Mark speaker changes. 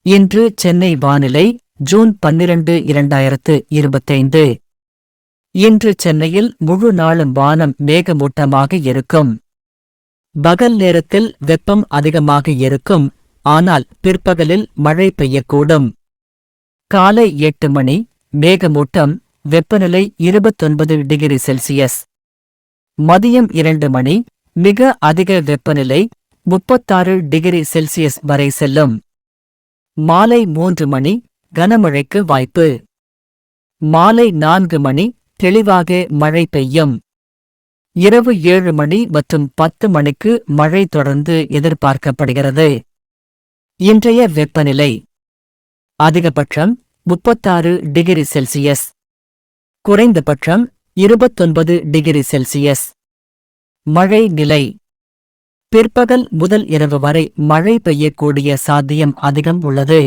Speaker 1: இன்று சென்னை வானிலை ஜூன் 12, 2025. இன்று சென்னையில் முழு நாளும் வானம் மேகமூட்டமாக இருக்கும். பகல் நேரத்தில் வெப்பம் அதிகமாக இருக்கும், ஆனால் பிற்பகலில் மழை பெய்யக்கூடும். காலை 8 மணி மேகமூட்டம், வெப்பநிலை 29 டிகிரி செல்சியஸ். மதியம் 2 மணி மிக அதிக வெப்பநிலை 36 டிகிரி செல்சியஸ் வரை செல்லும். மாலை 3 மணி கனமழைக்கு வாய்ப்பு. மாலை 4 மணி தெளிவாக மழை பெய்யும். இரவு 7 மணி மற்றும் 10 மணிக்கு மழை தொடர்ந்து எதிர்பார்க்கப்படுகிறது. இன்றைய வெப்பநிலை: அதிகபட்சம் 36 டிகிரி செல்சியஸ், குறைந்தபட்சம் 29 டிகிரி செல்சியஸ். மழை நிலை: பிற்பகல் முதல் இரவு வரை மழை பெய்யக்கூடிய சாத்தியம் அதிகம் உள்ளது.